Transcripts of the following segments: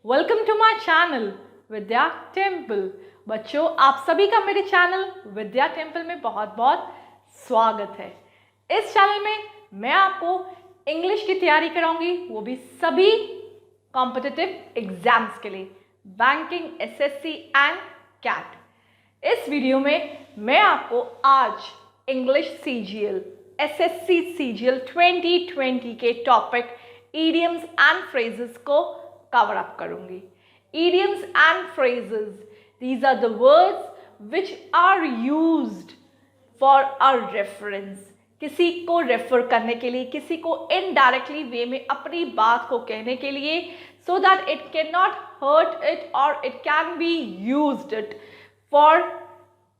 Welcome to my channel Vidya temple. बच्चों, आप सभी का मेरे चैनल विद्या टेम्पल में बहुत बहुत स्वागत है। इस चैनल में मैं आपको इंग्लिश की तैयारी कराऊंगी, वो भी सभी कॉम्पिटिटिव एग्जाम्स के लिए, बैंकिंग, एसएससी एंड कैट। इस वीडियो में मैं आपको आज इंग्लिश सीजीएल, एसएससी सीजीएल 2020 के टॉपिक idioms and phrases को cover up करूंगी। Idioms and phrases, these are the words which are used for a reference, किसी को रेफर करने के लिए, किसी को इनडायरेक्टली वे में अपनी बात को कहने के लिए, so that it cannot hurt it or it can be used it for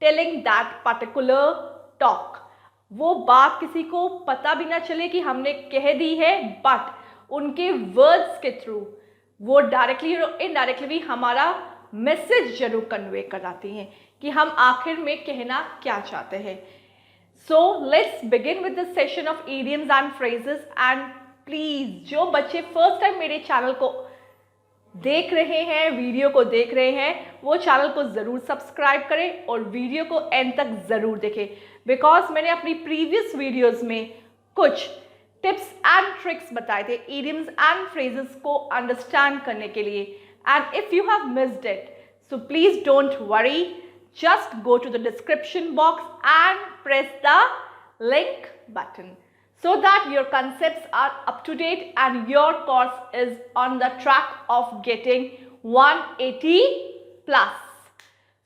telling that particular talk। वो बात किसी को पता भी ना चले कि हमने कह दी है, बट उनके वर्ड्स के थ्रू वो डायरेक्टली और इनडायरेक्टली भी हमारा मैसेज जरूर कन्वे कराती हैं कि हम आखिर में कहना क्या चाहते हैं। So let's begin with the session of idioms and phrases। And please जो बच्चे फर्स्ट टाइम मेरे चैनल को देख रहे हैं, वीडियो को देख रहे हैं, वो चैनल को ज़रूर सब्सक्राइब करें और वीडियो को एंड तक ज़रूर देखें, बिकॉज मैंने अपनी प्रीवियस वीडियोस में कुछ टिप्स एंड ट्रिक्स बताए थे idioms एंड phrases को अंडरस्टैंड करने के लिए। And if you have missed it, so please don't worry, just go to the description box and press the link button so that your concepts are up to date and your course is on the track of getting 180 plus.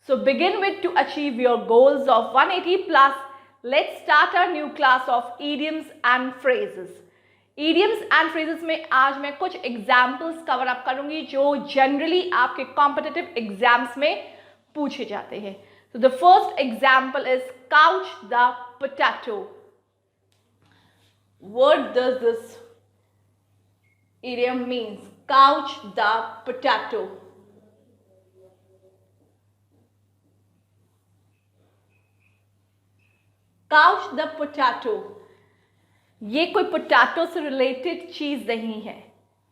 So begin with to achieve your goals of 180 plus. Let's start our new class of idioms and phrases. Idioms and phrases में आज मैं कुछ examples cover up करूंगी जो generally आपके competitive exams में पूछे जाते हैं। So the first example is couch the potato. What does this idiom means? Couch the potato. Couch the potato. ये कोई पोटैटो से रिलेटेड चीज नहीं है।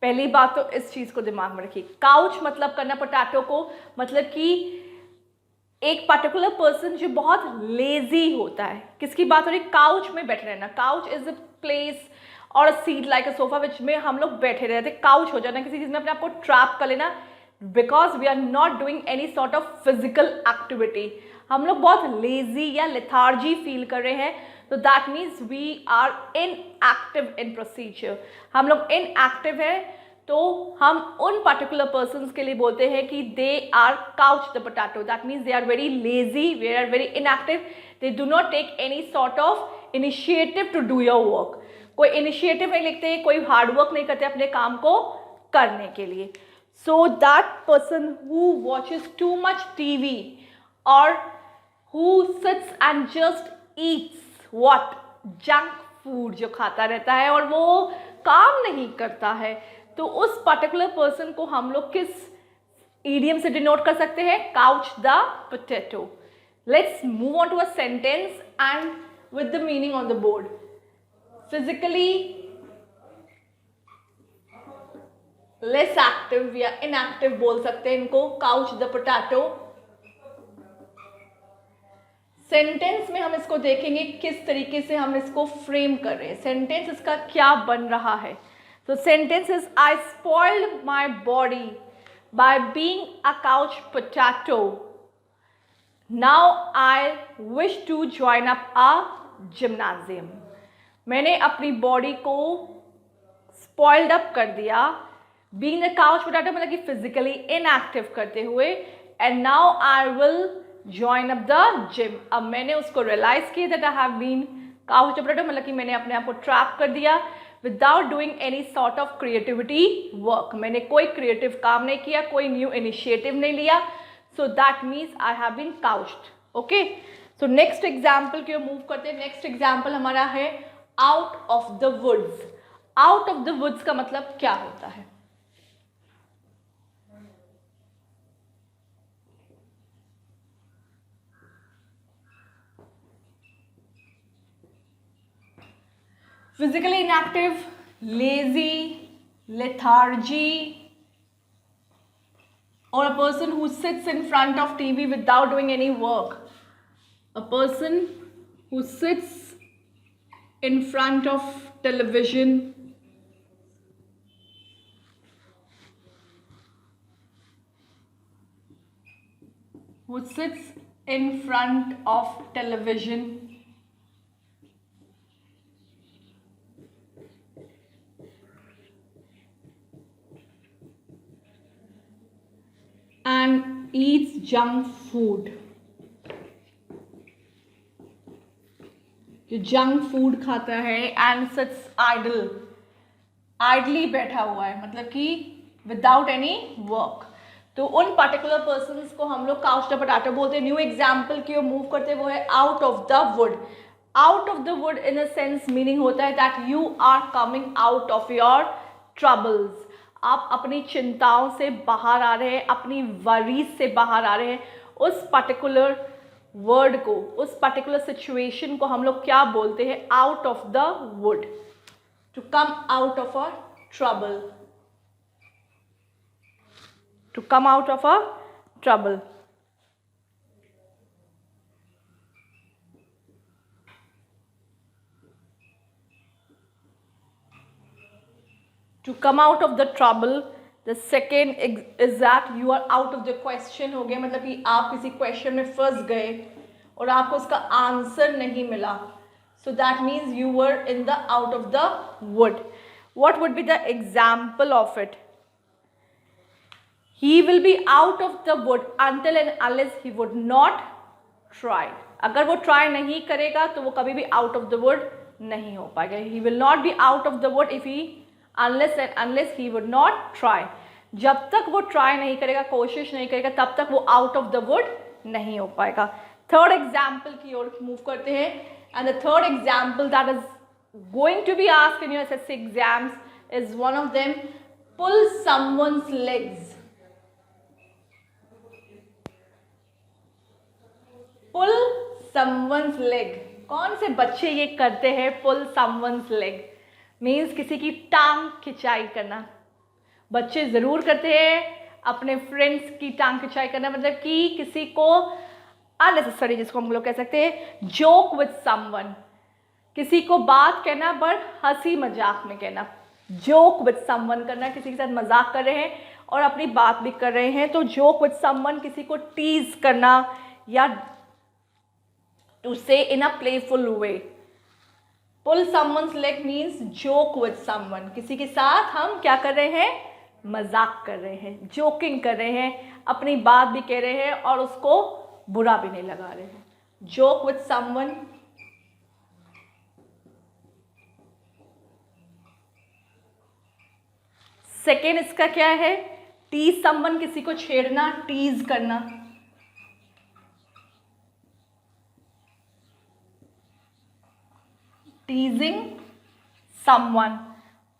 पहली बात तो इस चीज को दिमाग में रखिए। काउच मतलब करना पोटैटो को, मतलब कि एक पर्टिकुलर पर्सन जो बहुत लेजी होता है। किसकी बात हो रही है? काउच में बैठे रहना। काउच इज अ प्लेस और a seat like a sofa which में हम लोग बैठे रहते। काउच हो जाना, किसी चीज में अपने आप को ट्रैप कर लेना, because we are not doing any sort of physical activity. हम लोग बहुत लेजी या लेथार्जी फील कर रहे हैं, तो that means we are inactive in procedure. हम लोग इनएक्टिव हैं, तो हम उन पर्टिकुलर पर्सन्स के लिए बोलते हैं कि they are couch the potato. That means they are very lazy, they are very inactive, they do not take any sort of initiative to do your work. कोई इनिशिएटिव नहीं लेते, कोई हार्ड वर्क नहीं करते अपने काम को करने के लिए। So that person who watches too much TV और who sits and just eats what, junk food, जो खाता रहता है और वो काम नहीं करता है, तो उस पर्टिकुलर पर्सन को हम लोग किस इडियम से डिनोट कर सकते हैं? Couch the potato. Let's move on to a sentence and with the meaning on the board. Physically less active या इनएक्टिव बोल सकते हैं इनको, काउच द पोटैटो। सेंटेंस में हम इसको देखेंगे किस तरीके से हम इसको फ्रेम कर रहे हैं, सेंटेंस इसका क्या बन रहा है। So sentence is, I spoiled my body by being a couch potato. Now I wish to join up a gymnasium. मैंने अपनी बॉडी को स्पॉइल्ड अप कर दिया, being a couch potato मतलब कि फिजिकली इनएक्टिव करते हुए, and now I will join up the gym। अब मैंने उसको रियलाइज किया that I have been couch potato मतलब कि मैंने अपने आप को ट्रैप कर दिया without doing any sort of creativity work। मैंने कोई क्रिएटिव काम नहीं किया, कोई न्यू इनिशिएटिव नहीं लिया, so that means I have been couched। okay, so next example की ओर मूव करते हैं। नेक्स्ट एग्जाम्पल हमारा है out of the woods। out of the woods का मतलब क्या होता है? Physically inactive, lazy, lethargy, or a person who sits in front of TV without doing any work. A person who sits in front of television and eats junk food. जो junk food खाता है and seats ideally बैठा हुआ है, मतलब कि without any work, तो उन पर्टिकुलर पर्सन्स को हम लोग काउच द पोटैटो बोलते हैं. न्यू एग्जाम्पल की ओर मूव करते हैं वो है out of the wood. Out of the wood in a sense meaning होता है that you are coming out of your troubles. आप अपनी चिंताओं से बाहर आ रहे हैं, अपनी वरीज से बाहर आ रहे हैं. उस पर्टिकुलर वर्ड को, उस पर्टिकुलर सिचुएशन को हम लोग क्या बोलते हैं? Out of the wood. To come out of a trouble. To come out of a trouble. To come out of the trouble, the second is that you are out of the question. हो गया मतलब कि आप किसी question में फंस गए और आपको उसका आंसर नहीं मिला. So that means you were in the out of the wood. What would be the example of it? He will be out of the wood until and unless he would not try. अगर वो try नहीं करेगा तो वो कभी भी out of the wood नहीं हो पाएगा. He will not be out of the wood if he unless he would not try. जब तक वो try नहीं करेगा, कोशिश नहीं करेगा, तब तक वो out of the wood नहीं हो पाएगा. Third example की ओर move करते हैं. And the third example that is going to be asked in your SSC exams is one of them: pull someone's legs. Pull someone's leg. कौन से बच्चे ये करते हैं? पुल someone's leg मीन्स किसी की टांग खिंचाई करना. बच्चे ज़रूर करते हैं अपने फ्रेंड्स की टांग खिंचाई करना, मतलब कि किसी को अननेसेसरी, जिसको हम लोग कह सकते हैं जोक विद समवन. किसी को बात कहना बट हंसी मजाक में कहना. जोक विद समवन करना, किसी के साथ मजाक कर रहे हैं और अपनी बात भी कर रहे हैं, तो जोक विद समवन किसी को टीज करना या to say in a playful way. Pull someone's leg means joke with someone. किसी के साथ हम क्या कर रहे हैं? मजाक कर रहे हैं, जोकिंग कर रहे हैं, अपनी बात भी कह रहे हैं और उसको बुरा भी नहीं लगा रहे हैं. Joke with someone. सेकेंड इसका क्या है? टीज someone, किसी को छेड़ना, टीज करना. टीजिंग someone.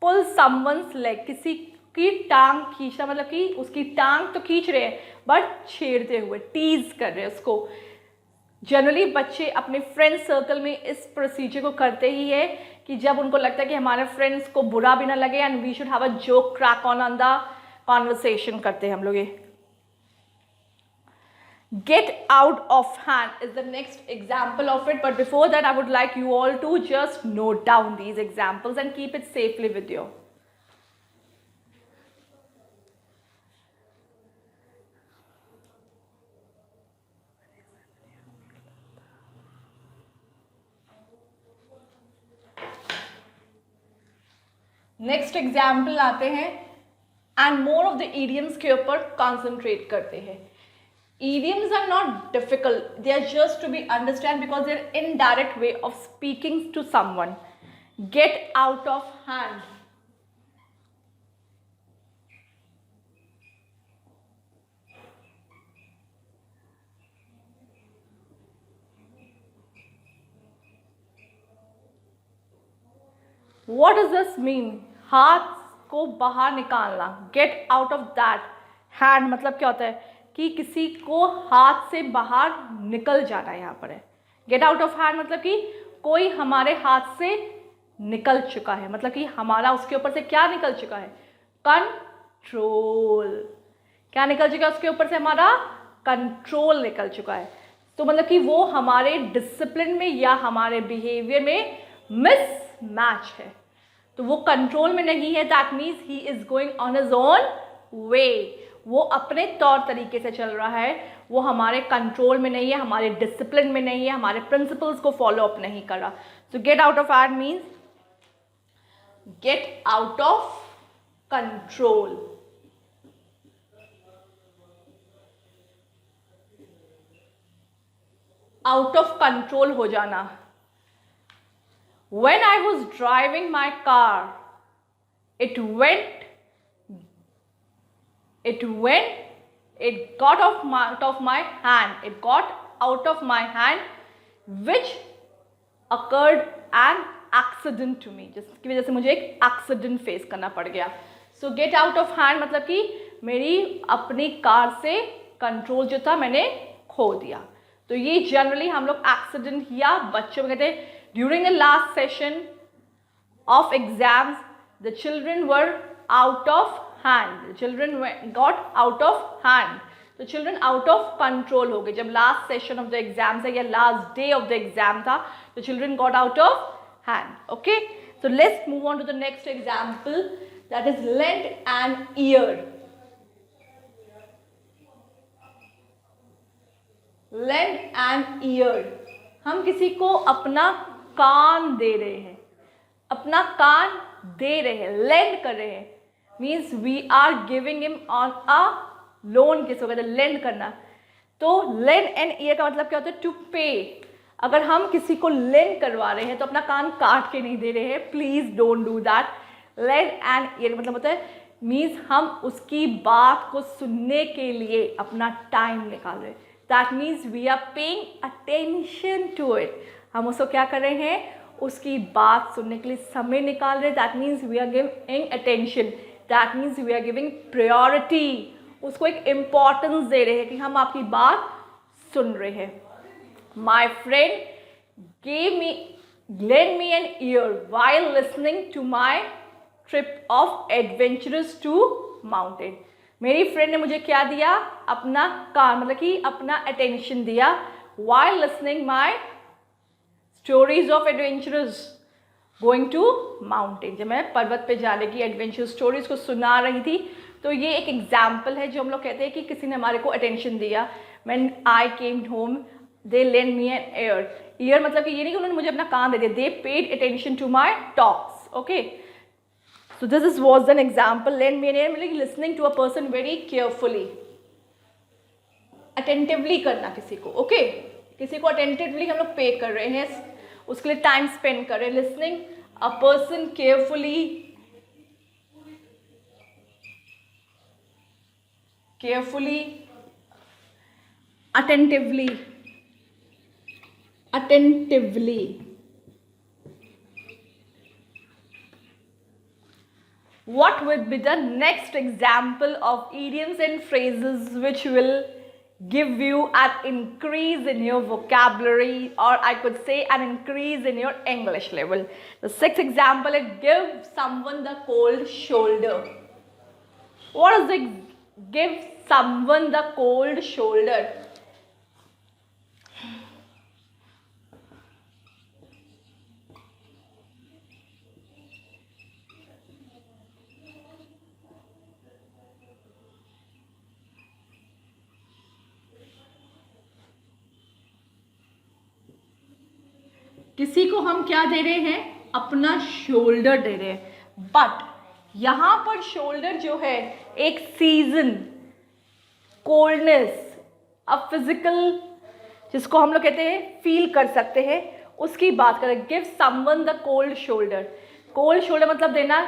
पुल someone's leg, किसी की टांग खींचना, मतलब कि उसकी टांग तो खींच रहे हैं बट छेड़ते हुए, टीज कर रहे हैं उसको. जनरली बच्चे अपने फ्रेंड सर्कल में इस प्रोसीजर को करते ही है कि जब उनको लगता है कि हमारे फ्रेंड्स को बुरा भी ना लगे and we should have a joke crack on the conversation करते हैं हम लोग ये. Get out of hand is the next example of it, but before that I would like you all to just note down these examples and keep it safely with you. Next example आते हैं and more of the idioms के ऊपर concentrate करते हैं. Idioms are not difficult, they are just to be understand because they are indirect way of speaking to someone. Get out of hand. What does this mean? हाथ को बाहर निकालना. Get out of that. Hand मतलब क्या होता है कि किसी को हाथ से बाहर निकल जाना यहाँ पर है. गेट आउट ऑफ हैंड मतलब कि कोई हमारे हाथ से निकल चुका है, मतलब कि हमारा उसके ऊपर से क्या निकल चुका है? कंट्रोल. क्या निकल चुका है उसके ऊपर से? हमारा कंट्रोल निकल चुका है। तो मतलब कि वो हमारे डिसिप्लिन में या हमारे बिहेवियर में मिसमैच है, तो वो कंट्रोल में नहीं है। That means he is going on his own way, वो अपने तौर तरीके से चल रहा है, वो हमारे कंट्रोल में नहीं है, हमारे डिसिप्लिन में नहीं है, हमारे प्रिंसिपल्स को फॉलो अप नहीं कर रहा। सो get out of hand means get out of control. Out of control हो जाना। When I was driving my car, it got out of my hand. It got out of my hand, which occurred an accident to me. जिसकी वजह से मुझे एक accident face करना पड़ गया। सो गेट आउट ऑफ हैंड मतलब कि मेरी अपनी कार से कंट्रोल जो था मैंने खो दिया। तो ये जनरली हम लोग एक्सीडेंट या बच्चों में कहते हैं। During the last session of exams, the children were out of hand. The children got out of hand. तो children out of control हो गए। जब last session of the exam था या last day of the exam था, तो children got out of hand. Okay? So let's move on to the next example, that is lend an ear. Lend an ear. हम किसी को अपना कान दे रहे हैं, अपना कान दे रहे हैं, लेंड कर रहे हैं, means we are giving him on a loan. किसको कहते हैं? लेंड करना। तो लेंड एन ईयर का मतलब क्या होता है? टू पे। अगर हम किसी को लेंड करवा रहे हैं तो अपना कान काट के नहीं दे रहे हैं, please don't do that. Lend an ear मतलब होता है मीन्स हम उसकी बात को सुनने के लिए अपना टाइम निकाल रहे हैं। That means we are paying attention to it. हम उसको क्या कर रहे हैं? उसकी बात सुनने के लिए समय निकाल रहे। That means we are giving attention, that means we are giving priority. उसको एक इम्पॉर्टेंस दे रहे हैं कि हम आपकी बात सुन रहे हैं। My friend gave me lend me an ear while listening to my trip of adventurous to mountain. मेरी फ्रेंड ने मुझे क्या दिया? अपना कान, मतलब कि अपना अटेंशन दिया while listening my stories of adventurous going to mountain. जब मैं पर्वत पे जाने की एडवेंचर स्टोरीज को सुना रही थी, तो ये एक एग्जाम्पल है जो हम लोग कहते हैं कि किसी ने हमारे को अटेंशन दिया। When I came home, they lent me an ear. Ear मतलब कि ये नहीं कि उन्होंने मुझे अपना कान दे दिया, they paid attention to my talks. Okay, so this was an example. Lend me an ear मतलब listening to a person very carefully, attentively करना किसी को। Okay, किसी को attentively हम लोग पे कर रहे हैं, उसके लिए टाइम स्पेंड कर रहे हैं। Listening a person carefully, attentively. What would be the next example of idioms and phrases which will give you an increase in your vocabulary, or I could say an increase in your English level? The sixth example is give someone the cold shoulder. What is it? Give someone the cold shoulder. किसी को हम क्या दे रहे हैं? अपना shoulder दे रहे हैं। But यहाँ पर शोल्डर जो है एक सीजन, कोल्डनेस, अब फिजिकल जिसको हम लोग कहते हैं फील कर सकते हैं, उसकी बात करें। Give someone the cold shoulder. Cold shoulder मतलब देना।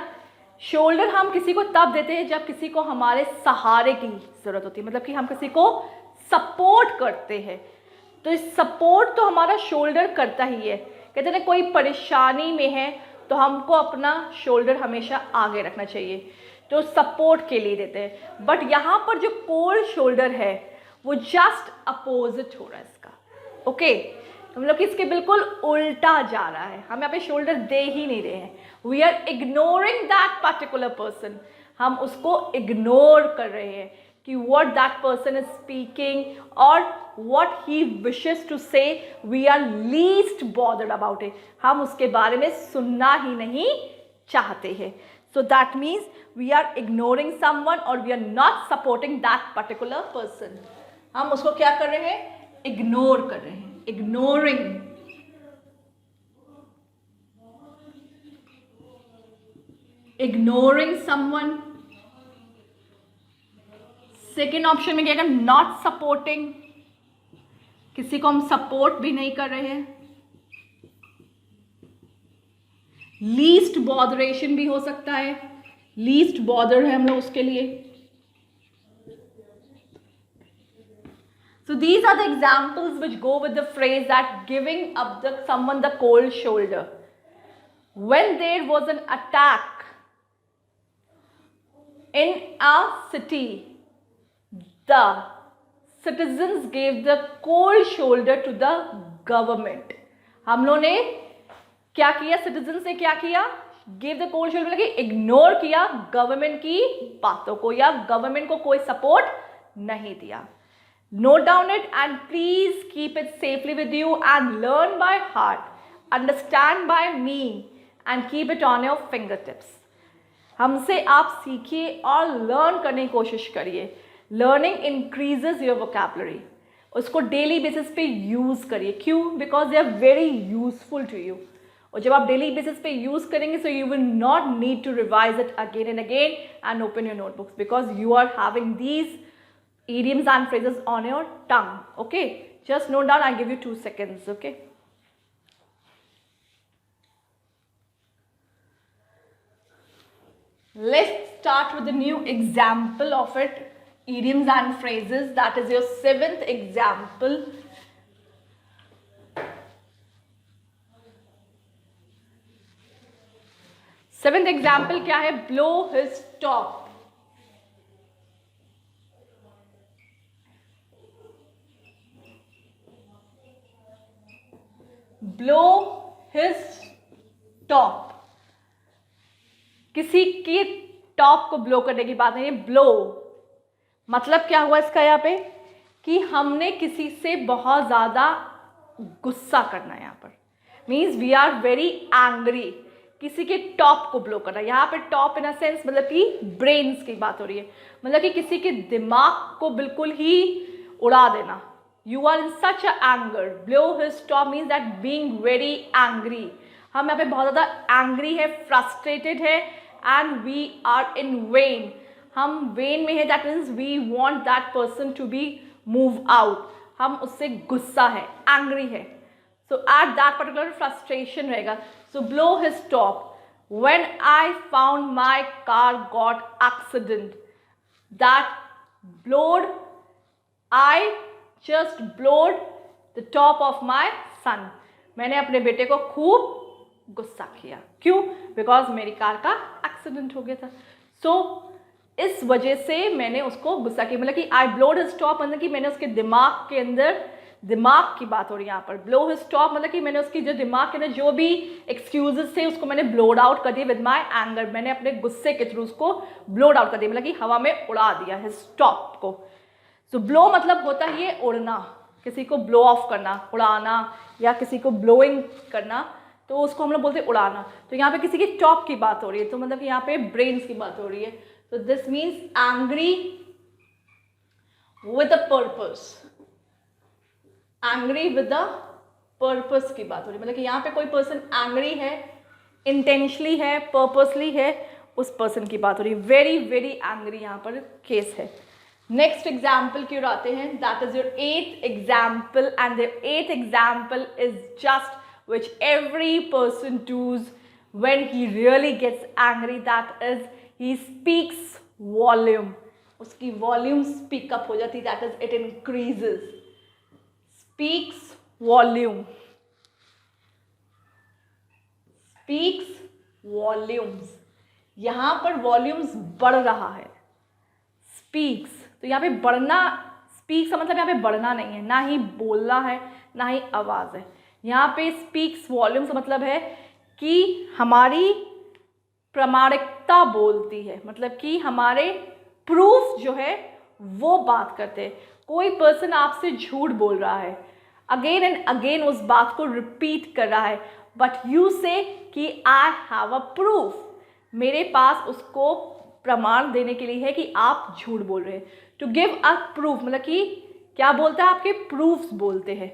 शोल्डर हम किसी को तब देते हैं जब किसी को हमारे सहारे की ज़रूरत होती है, मतलब कि हम किसी को सपोर्ट करते हैं। तो इस सपोर्ट तो हमारा शोल्डर करता ही है। कहते हैं कोई परेशानी में है तो हमको अपना शोल्डर हमेशा आगे रखना चाहिए, तो सपोर्ट के लिए देते हैं। बट यहाँ पर जो कोल्ड शोल्डर है वो जस्ट अपोजिट हो रहा है इसका। ओके, मतलब कि इसके बिल्कुल उल्टा जा रहा है। हम यहाँ पे शोल्डर दे ही नहीं रहे हैं। We are ignoring that particular person. हम उसको इग्नोर कर रहे हैं। कि what that person is speaking or what he wishes to say, we are least bothered about it. हम उसके बारे में सुनना ही नहीं चाहते हैं. So that means we are ignoring someone or we are not supporting that particular person. हम उसको क्या कर रहे हैं? Ignore कर रहे हैं. Ignoring. Ignoring someone. Second option में क्या है? Not supporting. किसी को हम सपोर्ट भी नहीं कर रहे हैं. लीस्ट बॉदरेशन भी हो सकता है. लीस्ट बॉदर है हम लोग उसके लिए. So these are the examples which go with the phrase that giving up someone the cold shoulder. When there was an attack in a city, the citizens gave the cold shoulder to the government. हम लोगों ने क्या किया? citizens ने क्या किया? gave the cold shoulder, मतलब कि इग्नोर किया गवर्नमेंट की बातों को या गवर्नमेंट को कोई सपोर्ट नहीं दिया. Note down it and please keep it safely with you and learn by heart. Understand by me and keep it on your fingertips. हमसे आप सीखिए और लर्न करने की कोशिश करिए. Learning increases your vocabulary. उसको डेली बेसिस पे यूज़ करिए. क्यों? Because they are very useful to you. और जब आप डेली बेसिस पे यूज़ करेंगे so you will not need to revise it again and again and open your notebooks because you are having these idioms and phrases on your tongue. Okay, just note down. I'll give you 2 seconds. Okay, let's start with the new example of it. Idioms and phrases. That is your 7th example. Seventh example क्या है? Blow his top. Blow his top. किसी की top को blow करने की बात नहीं है. ब्लो मतलब क्या हुआ इसका यहाँ पे? कि हमने किसी से बहुत ज़्यादा गुस्सा करना है. यहाँ पर means we are very angry. किसी के टॉप को ब्लो करना. यहाँ पे टॉप इन अ सेंस मतलब कि ब्रेन्स की बात हो रही है. मतलब कि किसी के दिमाग को बिल्कुल ही उड़ा देना. You are in such a anger. Blow his top means that being very angry. हम यहाँ पे बहुत ज़्यादा angry है, frustrated है, and we are in vain. हम vain में है. That means we want that person to be move out. हम उससे गुस्सा है, angry है. So at that particular frustration रहेगा. So blow his top. When I found my car got accident, that blowed I just blowed the top of my son. मैंने अपने बेटे को खूब गुस्सा किया. क्यों? बिकॉज मेरी कार का एक्सीडेंट हो गया था. सो इस वजह से मैंने उसको गुस्सा किया. मतलब कि आई ब्लोड हिज टॉप मतलब कि मैंने उसके दिमाग के अंदर, दिमाग की बात हो रही है यहाँ पर. ब्लो हिज टॉप मतलब कि मैंने उसकी जो दिमाग के अंदर जो भी एक्सक्यूजेस थे उसको मैंने ब्लोड आउट कर दिया विद माई एंगर. मैंने अपने गुस्से के थ्रू उसको ब्लोड आउट कर दिया. मतलब कि हवा में उड़ा दिया हिज टॉप को. सो ब्लो मतलब होता है ये उड़ना. किसी को ब्लो ऑफ करना, उड़ाना, या किसी को ब्लोइंग करना, तो उसको हम लोग बोलते हैं उड़ाना. तो यहाँ पे किसी की टॉप की बात हो रही है. तो मतलब कि यहाँ पे ब्रेन्स की बात हो रही है. तो this means angry with a purpose. Angry with a purpose की बात हो रही है. मतलब कि यहाँ पे कोई पर्सन एंग्री है, इंटेंशनली है, पर्पसली है, उस पर्सन की बात हो रही है. वेरी वेरी एंग्री यहाँ पर केस है. नेक्स्ट एग्जाम्पल की ओर आते हैं. That is your 8th example and the 8th example is just which every person does when he really gets angry. That is he speaks volume. उसकी volume speak up हो जाती है. That is it increases. Speaks volume. Speaks volumes. यहाँ पर volumes बढ़ रहा है. Speaks तो यहाँ पे बढ़ना, स्पीक्स का मतलब यहाँ पे बढ़ना नहीं है, ना ही बोलना है, ना ही आवाज़ है. यहाँ पे स्पीक्स वॉल्यूम्स का मतलब है कि हमारी प्रामाणिकता बोलती है. मतलब कि हमारे प्रूफ जो है वो बात करते हैं। कोई पर्सन आपसे झूठ बोल रहा है, अगेन एंड अगेन उस बात को रिपीट कर रहा है, बट यू से कि आई हैव अ प्रूफ, मेरे पास उसको प्रमाण देने के लिए है कि आप झूठ बोल रहे हैं। टू गिव अ प्रूफ मतलब कि क्या बोलता है, आपके प्रूफ्स बोलते हैं।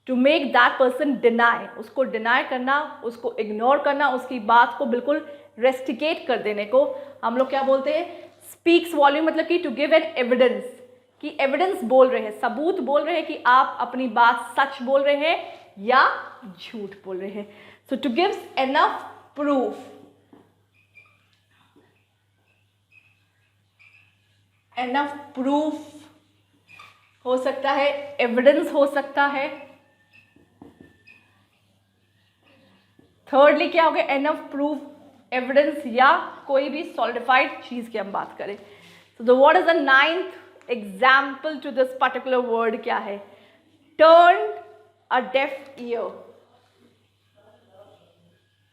To make that person deny, उसको डिनाई करना, उसको इग्नोर करना, उसकी बात को बिल्कुल रेस्टिकेट कर देने को हम लोग क्या बोलते हैं, स्पीक्स वॉल्यूम, मतलब कि टू गिव एन एविडेंस, कि एविडेंस बोल रहे हैं, सबूत बोल रहे हैं कि आप अपनी बात सच बोल रहे हैं या झूठ बोल रहे हैं। So to gives enough proof, enough proof हो सकता है, एविडेंस हो सकता है। थर्डली क्या हो गया, एनफ प्रूफ, एविडेंस या कोई भी सॉलिडिफाइड चीज की हम बात करें। So the what is the ninth example to this particular word, क्या है, turn a deaf ear.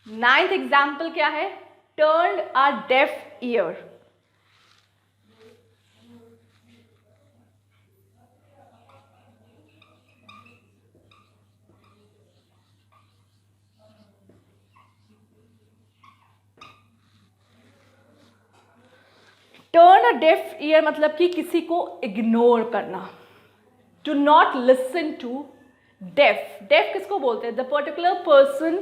Ninth example क्या है, turn a deaf ear. Turn a deaf ear मतलब कि किसी को इग्नोर करना, to not listen to. Deaf, deaf किसको बोलते हैं, द पर्टिकुलर पर्सन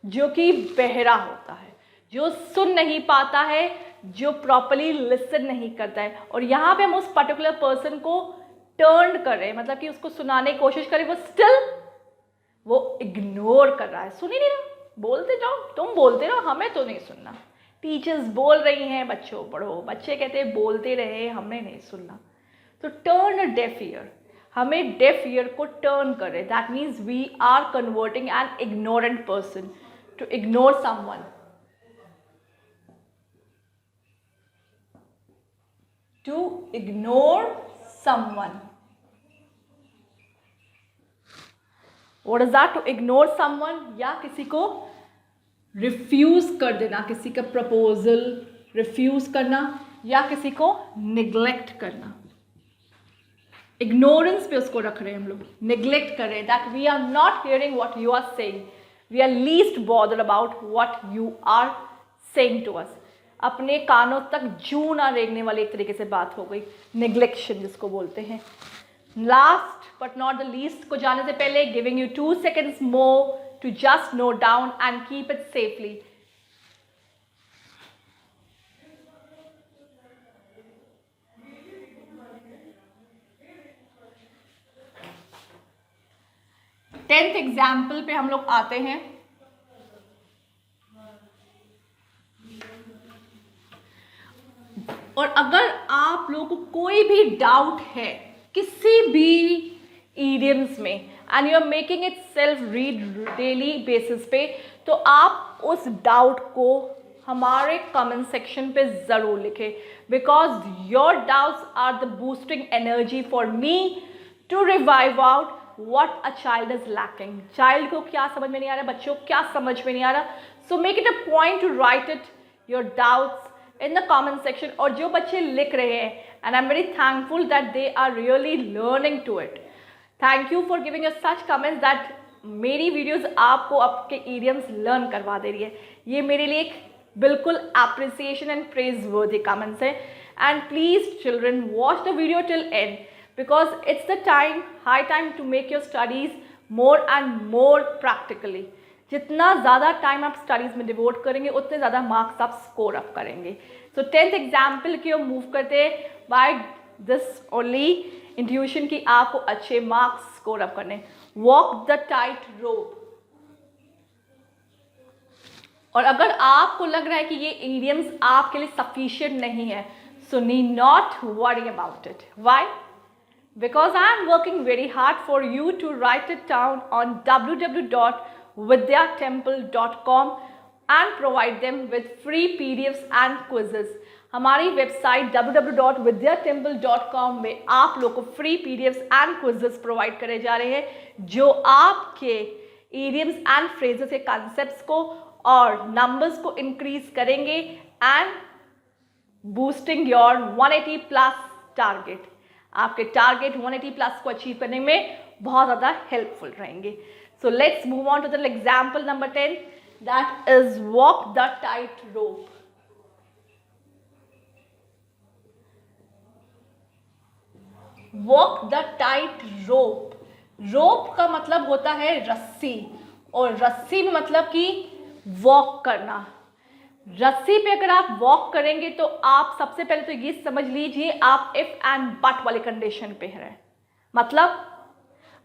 जो कि बहरा होता है, जो सुन नहीं पाता है, जो प्रॉपरली लिसन नहीं करता है। और यहाँ पे हम उस पर्टिकुलर पर्सन को टर्न कर रहे हैं, मतलब कि उसको सुनाने की कोशिश करें, वो स्टिल वो इग्नोर कर रहा है, सुन ही नहीं रहा, बोलते जाओ, तुम बोलते रहो, हमें तो नहीं सुनना। टीचर्स बोल रही हैं, बच्चों पढ़ो, बच्चे कहते हैं बोलते रहे, हमें नहीं सुनना। तो टर्न अ डेफ ईयर, हमें डेफ ईयर को टर्न करें, that means we are converting an ignorant person, to ignore someone, to ignore someone. What is that, to ignore someone, या किसी को रिफ्यूज कर देना, किसी का प्रपोजल रिफ्यूज करना, या किसी को निग्लेक्ट करना। इग्नोरेंस पे उसको रख रहे हैं हम लोग, निग्लेक्ट कर रहे हैं, that we are not hearing what you are saying, we are least bothered about what you are saying to us. अपने कानों तक जू ना रेंगने वाली एक तरीके से बात हो गई, निग्लेक्शन जिसको बोलते हैं। Last but not the least को जाने से पहले giving you 2 seconds more to just note down and keep it safely. Tenth example पे हम लोग आते हैं। और अगर आप लोगों को कोई भी डाउट है किसी भी ईडियम्स में and you are making it self read daily basis पे, तो आप उस डाउट को हमारे कमेंट सेक्शन पे ज़रूर लिखें, because your doubts are the boosting energy for me to revive out what a child is lacking. Child को क्या समझ में नहीं आ रहा, बच्चों को क्या समझ में नहीं आ रहा, so make it a point two right it your doubts in the comment section। और जो बच्चे लिख रहे हैं, and I'm very thankful that they are really learning to it, thank you for giving us such comments that मेरी videos आपको आपके idioms learn करवा दे रही है। ये मेरे लिए एक बिल्कुल appreciation and praiseworthy comments है। and please children watch the video till end, because it's the time, high time to make your studies more and more practically। जितना ज़्यादा टाइम आप स्टडीज़ में डिवोट करेंगे उतने ज़्यादा मार्क्स आप स्कोर अप करेंगे। सो टेंथ एग्जाम्पल की ओर मूव करते हैं बाय दिस ओनली इंट्यूशन की आपको अच्छे मार्क्स स्कोर अप करने। वॉक द टाइट रोप। और अगर आपको लग रहा है कि ये इडियम्स आपके लिए सफिशिएंट नहीं है, so need not worry about it. Why? Because I am working very hard for you to write it down on www.vidyatemple.com and provide them with free PDFs and quizzes। हमारी website www.vidyatemple.com में आप लोग को free PDFs and quizzes provide करे जा रहे हैं, जो आपके idioms and phrases के concepts को और numbers को increase करेंगे and boosting your 180+ टारगेट, आपके टारगेट 180 प्लस को अचीव करने में बहुत ज़्यादा हेल्पफुल रहेंगे. So let's move on to the example number 10, that is walk the tight rope. Walk the tight rope. Rope का मतलब होता है रस्सी, और रस्सी में मतलब कि वॉक करना. रस्सी पे अगर आप वॉक करेंगे तो आप सबसे पहले तो ये समझ लीजिए आप इफ एंड बट वाले कंडीशन पे हैं. मतलब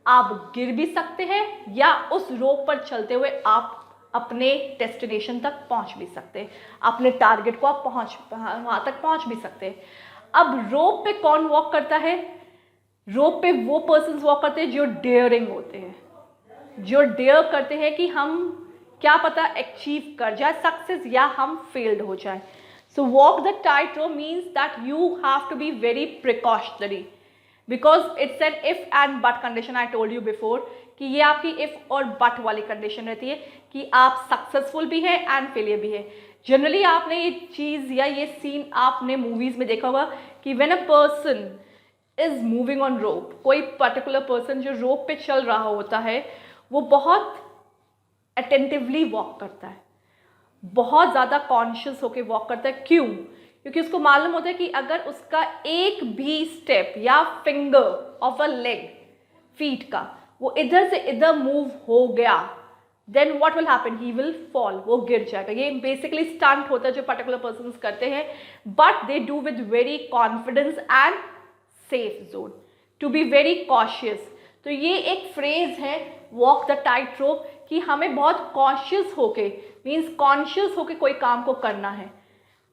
आप गिर भी सकते हैं या उस रोप पर चलते हुए आप अपने डेस्टिनेशन तक पहुंच भी सकते हैं, अपने टारगेट को आप वहां तक पहुंच भी सकते हैं. अब रोप पे कौन वॉक करता है? रोप पे वो पर्सन वॉक करते हैं जो डेयरिंग होते हैं, जो डेयर करते हैं कि हम क्या पता अचीव कर जाए सक्सेस या हम फेल्ड हो जाए. So walk the tight rope means that you have to be very precautionary, because it's an if and but condition. I told you before कि ये आपकी इफ और बट वाली कंडीशन रहती है कि आप सक्सेसफुल भी है एंड फेलियर भी है. जनरली आपने ये चीज़ या ये सीन आपने मूवीज़ में देखा होगा कि when a person is moving on rope, कोई पर्टिकुलर पर्सन जो रोप पे चल रहा होता है वो बहुत अटेंटिवली वॉक करता है, बहुत ज़्यादा कॉन्शियस होके वॉक करता है. क्यों? क्योंकि उसको मालूम होता है कि अगर उसका एक भी स्टेप या finger of a leg feet का वो इधर से इधर मूव हो गया, then what will happen, he will fall, वो गिर जाएगा. ये बेसिकली स्टंट होता है जो पर्टिकुलर पर्सन करते हैं, but they do with very confidence and safe zone, to be very cautious. तो ये एक फ्रेज है वॉक द टाइट रोप कि हमें बहुत कॉशियस होके, मीन्स कॉन्शियस होके कोई काम को करना है.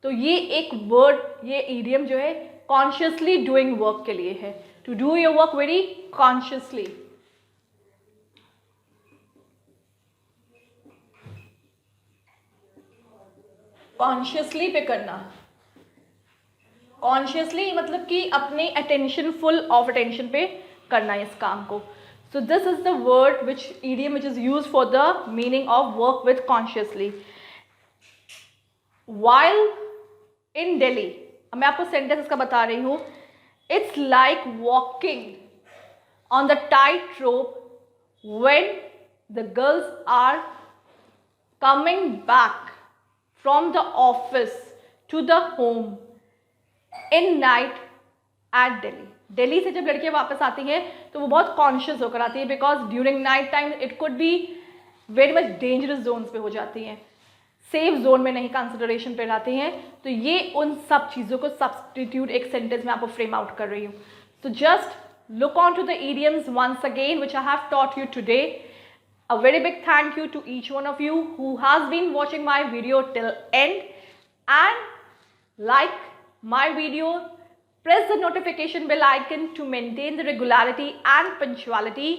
तो ये एक वर्ड, ये इडियम जो है कॉन्शियसली डूइंग वर्क के लिए है, to do your work very consciously. Consciously पे करना, कॉन्शियसली मतलब कि अपने अटेंशन, फुल ऑफ अटेंशन पे करना है इस काम को. So this is the word which idiom which is used for the meaning of work with consciously. While in Delhi, अब मैं आपको सेंटेंस इसका बता रही हूँ. It's like walking on the tight rope when the girls are coming back from the office to the home in night at Delhi. Delhi से जब लड़कियां वापस आती हैं तो वो बहुत कॉन्शियस होकर आती है, because during night time it could be very much dangerous zones पे हो जाती हैं, सेफ जोन में नहीं कंसिडरेशन पे लाती हैं. तो ये उन सब चीज़ों को सब्सटीट्यूट एक सेंटेंस में आपको फ्रेम आउट कर रही हूँ. So just look on to the idioms once again which I have taught you today. A very big thank you to each one of you who has been watching my video till end, and like my video, press the notification bell icon to maintain the regularity and punctuality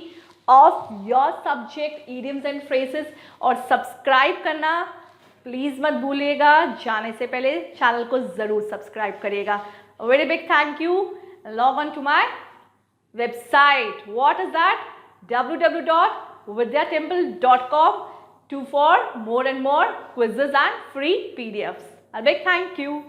of your subject idioms and phrases. और subscribe करना please मत भूलिएगा, जाने से पहले channel को ज़रूर subscribe करिएगा. A very big thank you. Log on to my website. What is that? www.vidyatemple.com for more and more quizzes and free PDFs. A big thank you.